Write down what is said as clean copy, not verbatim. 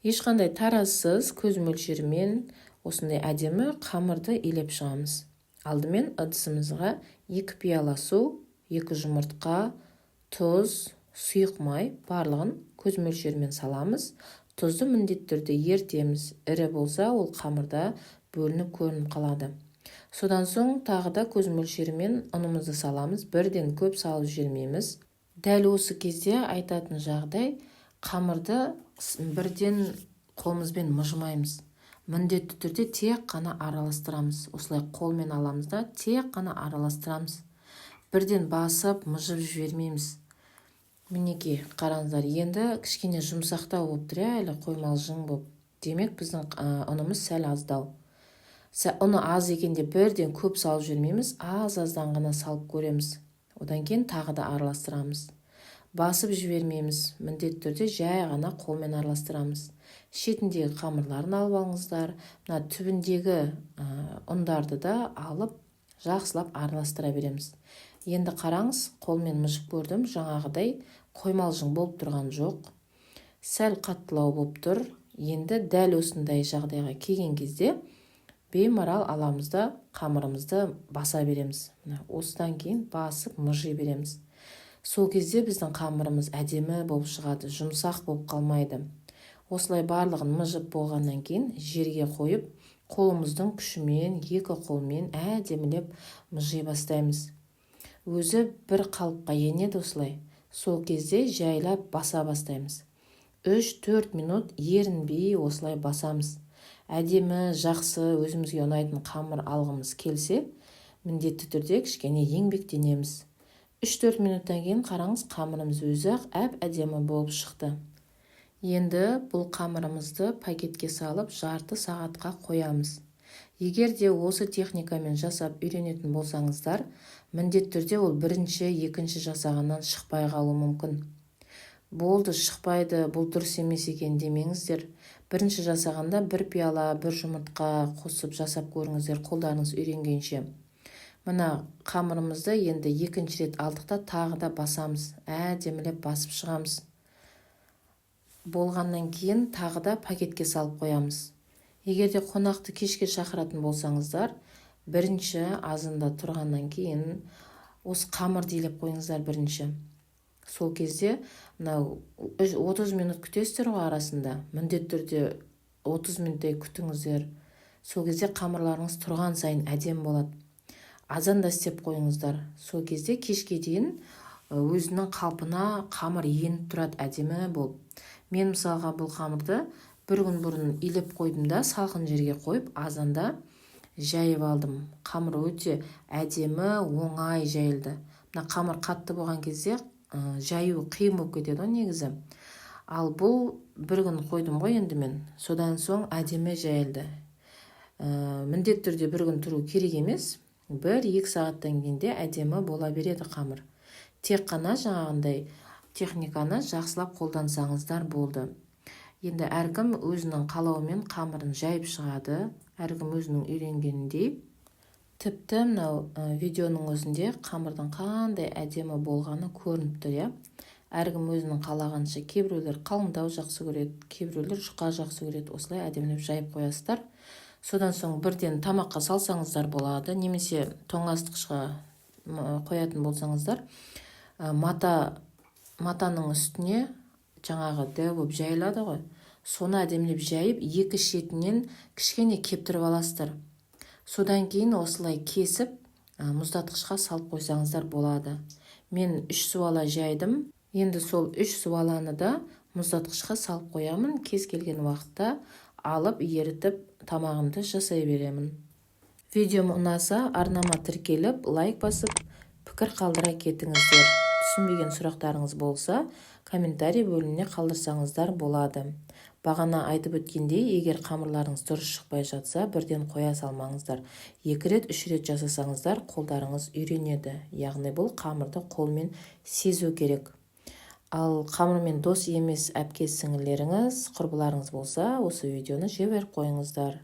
Ешқандай таразсыз көз мөлшерімен осындай әдемі қамырды илеп шығамыз. Алдымен ыдысымызға 2 пиала су, 2 жұмыртқа, тұз, сұйық май барлығын көз мөлшерімен саламыз. Тұзды міндетті түрде ертеміз. Ірі болса, ол қамырда бөлініп көрініп қалады. Содан соң тағы да көз мөлшерімен ұнымызды саламыз. Бірден көп салып жібермейміз. Дәл осы кезде айтатын жағдай, қамырды бірден қолымызбен мұжмаймыз. Міндетті түрде тек қана араластырамыз. Осылай қолмен аламыз да, тек қана араластырамыз. Бірден басып, мұжып жібермейміз. Мінекей, қараңыздар, енді кішкене жұмсақтау болып тұр, әлі қоймалжың болып. Демек, біздің ұнымыз сәл аздау. Ұны аз екенде бірден көп салып жібермейміз, аз-аздан ғана салып көреміз. Одан кейін тағы да араластырамыз. Басып жібермейміз, міндетті түрде жай ғана қолмен араластырамыз. Шетіндегі қамырларын алып алыңыздар, мына түбіндегі ұндарды да алып, жақсылап араластыра береміз. Енді қараңыз, қолмен мұжып көрдім, жаңағыдай қоймалжың болып тұрған жоқ. Сәл қаттылау болып тұр. Енді дәл осындай жағдайға келген кезде беймарал аламыз да қамырымызды баса береміз. Осыдан кейін басып мұжи береміз. Сол кезде біздің қамырымыз әдемі болып шығады, жұмсақ болып қалмайды. Осылай барлығын мұжып болғаннан кейін жерге қойып, қолымыздың күшімен, екі қолмен әдемілеп мұжи бастаймыз. Өзі бір қалыпқа енеді осылай. Сол кезде жайлап баса бастаймыз. 3-4 минут ерінбей осылай басамыз. Әдемі, жақсы, өзімізге ұнайтын қамыр алғымыз келсе, міндетті түрде кішкене еңбектенеміз. 3-4 минуттан кейін қараңыз, қамырымыз өзі әдемі болып шықты. Енді бұл қамырымызды пакетке салып жарты сағатқа қоямыз. Егер де осы техникамен жасап үйренетін болсаңыздар, міндетті түрде ол бірінші, екінші жасағаннан шықпай қалуы мүмкін. Болды, шықпайды, бұл дұрыс емес екен демеңіздер. Бірінші жасағанда 1 пиала, 1 жұмыртқа қосып жасап көріңіздер, қолдарыңыз үйренгенше. Мына қамырымызды енді екінші рет алдықта тағы да басамыз, әдемілеп басып шығамыз. Болғаннан кейін тағы да пакетке салып қоямыз. Егер де қонақты кешке шақыратын болсаңыздар, бірінші азында тұрғаннан кейін осы қамырды илеп қойыңыздар бірінші. Сол кезде 30 минут күтесіздер ғой арасында. Міндетті түрде 30 минуттай күтіңіздер. Сол кезде қамырларыңыз тұрған сайын әдем болады. Азанда істеп қойыңыздар. Сол кезде кешке дейін өзінің қалпына қамыр еніп тұрады әдемі болып. Мен мысалға бұл қамырды бір күн бұрын илеп қойдым да, салқын жерге қойып, азанда жайып алдым. Қамыр өте әдемі, оңай жайылды. Мына қамыр қатты болған кезде жаю қиын болып кетеді негізі. Ал бұл бір күн қойдым ғой енді мен. Содан соң әдемі жайылды. Міндетті түрде бір күн тұру керек емес. 1-2 сағаттан кейінде әдемі бола береді қамыр. Тек қана жаңағындай техниканы жақсылап қолдансаңыздар болды. Енді әркім өзінің қалауымен қамырын жайып шығады. Әркім өзінің үйренгеніндей. Тіпті мынау видеоның өзінде қамырдың қандай әдемі болғаны көрініп тұр. Әркім өзінің қалағанша, кейбіреулер қалыңдау жақсы көреді, кейбіреулер жұқа жақсы көреді. Осылай әдемілеп жайып қоясыздар. Содан соң бірден тамаққа салсаңыздар болады, немесе тоңазытқышқа қоятын болсаңыздар, матаның үстіне жаңағы дәу болып жайылады ғой. Соны әдемілеп жайып, екі шетінен кішкене кептіріп аласыздар. Содан кейін осылай кесіп, мұздатқышқа салып қойсаңыздар болады. Мен 3 суала жайдым. Енді сол 3 суаланы да мұздатқышқа салып қоямын. Кез келген уақытта алып, ерітіп, тамағымды жасай беремін. Видеом ұнаса, арнама тіркеліп, лайк басып, пікір қалдыра кетіңіздер. Түсінбеген сұрақтарыңыз болса, комментарий бөліміне қалдырсаңыздар болады. Бағана айтып өткендей, егер қамырларыңыз дұрыс шықпай жатса, бірден қоя салмаңыздар. 2 рет, 3 рет жасасаңыздар, қолдарыңыз үйренеді. Яғни бұл қамырды қолмен сезу керек. Ал қамырмен дос емес әпке сіңілеріңіз, құрбыларыңыз болса, осы видеоны жіберіп қойыңыздар.